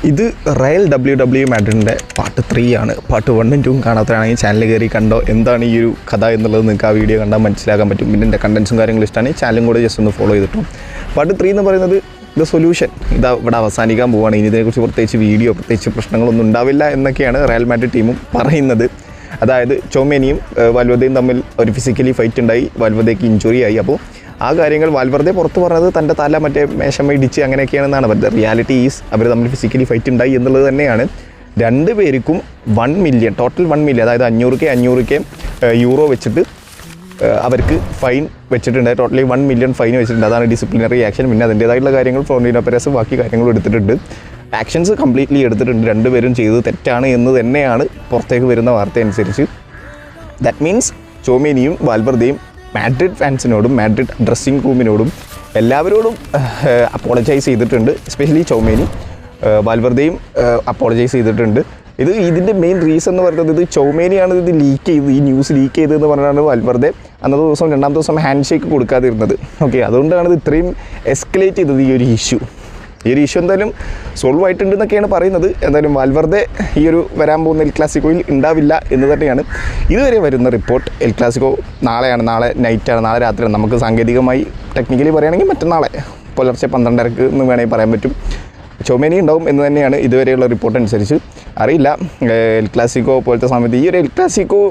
ഇത് Real WWE മാഡ്രിഡിൻ്റെ part 3 ആണ്. Part 1ഉം 2ഉം കാണാത്തവരാണെങ്കിൽ channel കയറി കണ്ടോ എന്താണ് ഈ ഒരു കഥ എന്നുള്ളത് നിങ്ങൾക്ക് ആ വീഡിയോ കണ്ടാൽ മനസ്സിലാക്കാൻ പറ്റും. പിന്നെ എൻ്റെ കണ്ടൻസും കാര്യങ്ങളും ഇഷ്ടമാണ്, ചാനലും കൂടെ ജസ്റ്റ് ഒന്ന് ഫോളോ ചെയ്തിട്ടും. പാർട്ട് 3 എന്ന് പറയുന്നത് ദ സൊല്യൂഷൻ ഇതാ ഇവിടെ അവസാനിക്കാൻ പോവുകയാണ്. ഇനി ഇതിനെക്കുറിച്ച് പ്രത്യേകിച്ച് പ്രശ്നങ്ങളൊന്നും ഉണ്ടാവില്ല എന്നൊക്കെയാണ് റയൽ മാഡ്രിഡ് ടീമും പറയുന്നത്. അതായത് ചൊമേനിയും വാൽവർദയും തമ്മിൽ ഒരു ഫിസിക്കലി ഫൈറ്റ് ഉണ്ടായി, വാൽവർദയ്ക്ക് ഇഞ്ചുറി ആയി. അപ്പോൾ ആ കാര്യങ്ങൾ വാൽവർദെ പുറത്ത് പറഞ്ഞത് തൻ്റെ തല മറ്റേ മേശമ ഇടിച്ച് അങ്ങനെയൊക്കെയാണെന്നാണ് പറയുന്നത്. റിയാലിറ്റി ഈസ് അവർ തമ്മിൽ ഫിസിക്കലി ഫൈറ്റ് ഉണ്ടായി എന്നുള്ളത് തന്നെയാണ്. രണ്ട് പേർക്കും 1 മില്യൺ ടോട്ടൽ 1 മില്യൺ അതായത് 500K യൂറോ വെച്ചിട്ട് അവർക്ക് ഫൈൻ വെച്ചിട്ടുണ്ട്. ടോട്ടലി 1 മില്യൺ ഫൈൻ വെച്ചിട്ടുണ്ട്. അതാണ് ഡിസിപ്ലിനറി ആക്ഷൻ. പിന്നെ അതിൻ്റേതായിട്ടുള്ള കാര്യങ്ങൾ ഫ്ലോറന്റീനോ പെരേസ് ബാക്കി കാര്യങ്ങളും എടുത്തിട്ടുണ്ട്. ആക്ഷൻസ് കംപ്ലീറ്റ്ലി എടുത്തിട്ടുണ്ട്. രണ്ടുപേരും ചെയ്തത് തെറ്റാണ് എന്ന് തന്നെയാണ് പുറത്തേക്ക് വരുന്ന വാർത്ത അനുസരിച്ച്. ദാറ്റ് മീൻസ് ചൊമേനിയും വാൽവർദയും മാഡ്രിഡ് ഫാൻസിനോടും മാഡ്രിഡ് ഡ്രസ്സിംഗ് റൂമിനോടും എല്ലാവരോടും അപ്പോളജൈസ് ചെയ്തിട്ടുണ്ട്. എസ്പെഷ്യലി ചൊമേനി, വാൽവർദയും അപ്പോളജൈസ് ചെയ്തിട്ടുണ്ട്. ഇതിൻ്റെ മെയിൻ റീസൺ എന്ന് പറയുന്നത് ഇത് ചൊമേനിയാണ് ഇത് ലീക്ക് ചെയ്ത് ഈ ന്യൂസ് ലീക്ക് ചെയ്തതെന്ന് പറഞ്ഞാണ് വാൽവർദെ അന്നത്തെ ദിവസം രണ്ടാമത്തെ ദിവസം ഹാൻഡ് ഷേക്ക് കൊടുക്കാതിരുന്നത്. ഓക്കെ, അതുകൊണ്ടാണ് ഇത് ഇത്രയും എസ്കലേറ്റ് ചെയ്തത് ഈ ഒരു ഇഷ്യൂ എന്തായാലും സോൾവ് ആയിട്ടുണ്ടെന്നൊക്കെയാണ് പറയുന്നത്. എന്തായാലും വാൽവർദെ ഈ ഒരു വരാൻ പോകുന്ന എൽ ക്ലാസിക്കോയിൽ ഉണ്ടാവില്ല എന്ന് തന്നെയാണ് ഇതുവരെ വരുന്ന റിപ്പോർട്ട്. എൽ ക്ലാസിക്കോ നാളെ നൈറ്റാണ്, നാളെ രാത്രിയാണ്. നമുക്ക് സാങ്കേതികമായി ടെക്നിക്കലി പറയുകയാണെങ്കിൽ മറ്റന്നാളെ പുലർച്ചെ 12:30 എന്ന് വേണമെങ്കിൽ പറയാൻ പറ്റും. ചൊമേനി ഉണ്ടാവും എന്ന് തന്നെയാണ് ഇതുവരെയുള്ള റിപ്പോർട്ട് അനുസരിച്ച്. അറിയില്ല, എൽ ക്ലാസിക്കോ പോലത്തെ സമയത്ത് ഈ ഒരു എൽ ക്ലാസിക്കോ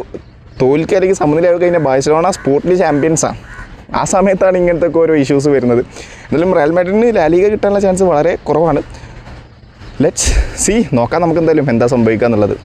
തോൽക്കുക അല്ലെങ്കിൽ സമനിലയാവുക കഴിഞ്ഞാൽ ബാഴ്സലോണ സ്പോർട്ട്ലി ചാമ്പ്യൻസാണ്. ആ സമയത്താണ് ഇങ്ങനത്തെ ഒക്കെ ഓരോ ഇഷ്യൂസ് വരുന്നത്. എന്തായാലും റയൽ മാഡ്രിഡിന് ലാ ലീഗ കിട്ടാനുള്ള ചാൻസ് വളരെ കുറവാണ്. ലെറ്റ്സ് സീ, നോക്കാം നമുക്ക് എന്തായാലും എന്താ സംഭവിക്കുക എന്നുള്ളത്.